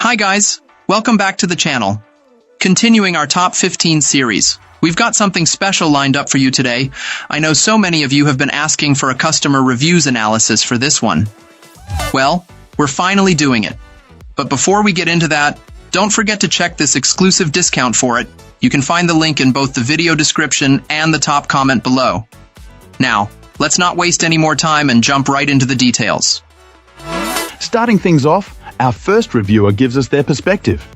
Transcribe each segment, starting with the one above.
Hi guys, welcome back to the channel. Continuing our top 15 series, we've got something special lined up for you today. I know so many of you have been asking for a customer reviews analysis for this one. Well, we're finally doing it. But before we get into that, don't forget to check this exclusive discount for it. You can find the link in both the video description and the top comment below. Now, let's not waste any more time and jump right into the details. Starting things off, our first reviewer gives us their perspective.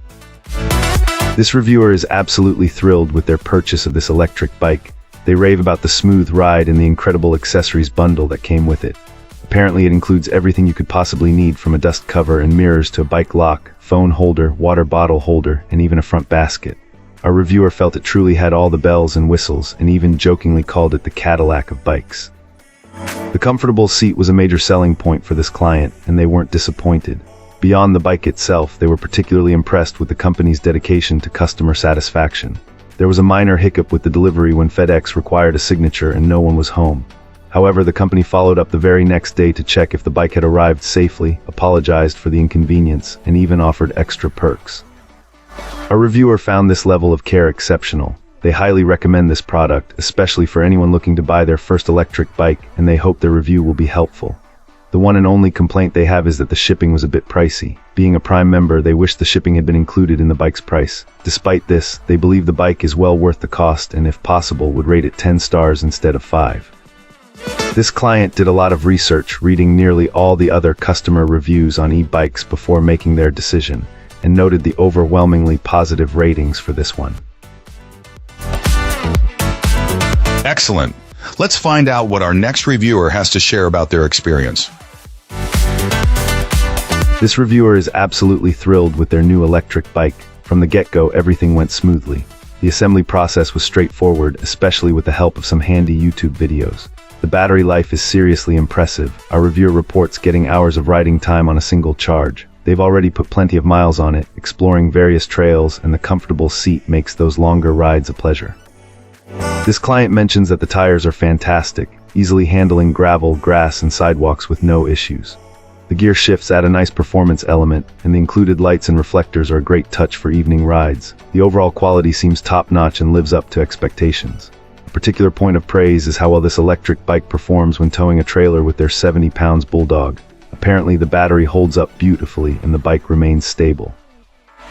This reviewer is absolutely thrilled with their purchase of this electric bike. They rave about the smooth ride and the incredible accessories bundle that came with it. Apparently it includes everything you could possibly need, from a dust cover and mirrors to a bike lock, phone holder, water bottle holder, and even a front basket. Our reviewer felt it truly had all the bells and whistles, and even jokingly called it the Cadillac of bikes. The comfortable seat was a major selling point for this client, and they weren't disappointed. Beyond the bike itself, they were particularly impressed with the company's dedication to customer satisfaction. There was a minor hiccup with the delivery when FedEx required a signature and no one was home. However, the company followed up the very next day to check if the bike had arrived safely, apologized for the inconvenience, and even offered extra perks. Our reviewer found this level of care exceptional. They highly recommend this product, especially for anyone looking to buy their first electric bike, and they hope their review will be helpful. The one and only complaint they have is that the shipping was a bit pricey. Being a Prime member, they wish the shipping had been included in the bike's price. Despite this, they believe the bike is well worth the cost and, if possible, would rate it 10 stars instead of 5. This client did a lot of research, reading nearly all the other customer reviews on e-bikes before making their decision, and noted the overwhelmingly positive ratings for this one. Excellent. Let's find out what our next reviewer has to share about their experience. This reviewer is absolutely thrilled with their new electric bike. From the get-go, everything went smoothly. The assembly process was straightforward, especially with the help of some handy YouTube videos. The battery life is seriously impressive. Our reviewer reports getting hours of riding time on a single charge. They've already put plenty of miles on it, exploring various trails, and the comfortable seat makes those longer rides a pleasure. This client mentions that the tires are fantastic, easily handling gravel, grass, and sidewalks with no issues. The gear shifts add a nice performance element, and the included lights and reflectors are a great touch for evening rides. The overall quality seems top-notch and lives up to expectations. A particular point of praise is how well this electric bike performs when towing a trailer with their 70 pounds Bulldog. Apparently the battery holds up beautifully and the bike remains stable.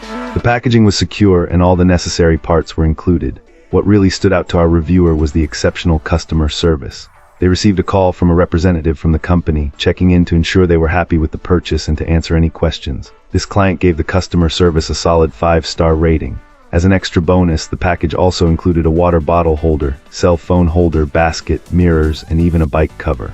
The packaging was secure and all the necessary parts were included. What really stood out to our reviewer was the exceptional customer service. They received a call from a representative from the company, checking in to ensure they were happy with the purchase and to answer any questions. This client gave the customer service a solid 5-star rating. As an extra bonus, the package also included a water bottle holder, cell phone holder, basket, mirrors, and even a bike cover.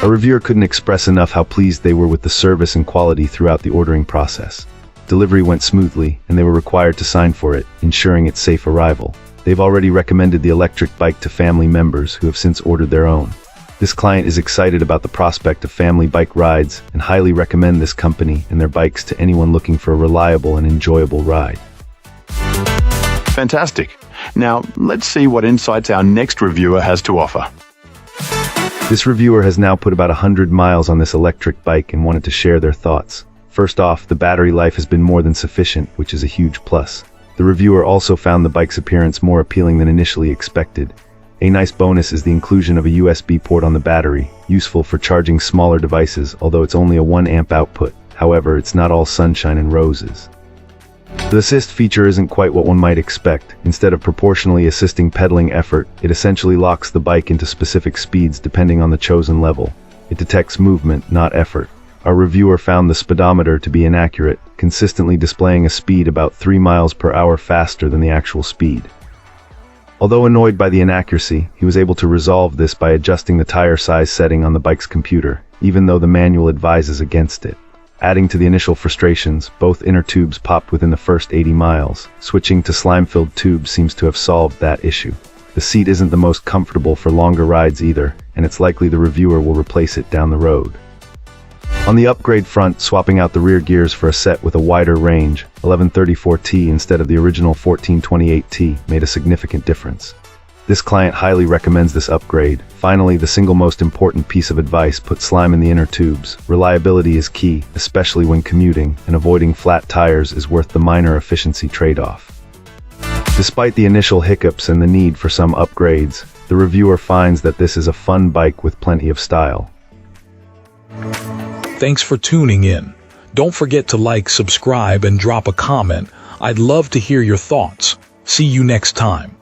Our reviewer couldn't express enough how pleased they were with the service and quality throughout the ordering process. Delivery went smoothly, and they were required to sign for it, ensuring its safe arrival. They've already recommended the electric bike to family members who have since ordered their own. This client is excited about the prospect of family bike rides and highly recommend this company and their bikes to anyone looking for a reliable and enjoyable ride. Fantastic. Now, let's see what insights our next reviewer has to offer. This reviewer has now put about 100 miles on this electric bike and wanted to share their thoughts. First off, the battery life has been more than sufficient, which is a huge plus. The reviewer also found the bike's appearance more appealing than initially expected. A nice bonus is the inclusion of a USB port on the battery, useful for charging smaller devices, although it's only a 1 amp output. However, it's not all sunshine and roses. The assist feature isn't quite what one might expect. Instead of proportionally assisting pedaling effort, it essentially locks the bike into specific speeds depending on the chosen level. It detects movement, not effort. Our reviewer found the speedometer to be inaccurate, consistently displaying a speed about 3 miles per hour faster than the actual speed. Although annoyed by the inaccuracy, he was able to resolve this by adjusting the tire size setting on the bike's computer, even though the manual advises against it. Adding to the initial frustrations, both inner tubes popped within the first 80 miles. Switching to slime-filled tubes seems to have solved that issue. The seat isn't the most comfortable for longer rides either, and it's likely the reviewer will replace it down the road. On the upgrade front, swapping out the rear gears for a set with a wider range, 1134T instead of the original 1428T, made a significant difference. This client highly recommends this upgrade. Finally, the single most important piece of advice: put slime in the inner tubes. Reliability is key, especially when commuting, and avoiding flat tires is worth the minor efficiency trade-off. Despite the initial hiccups and the need for some upgrades, the reviewer finds that this is a fun bike with plenty of style. Thanks for tuning in. Don't forget to like, subscribe, and drop a comment. I'd love to hear your thoughts. See you next time.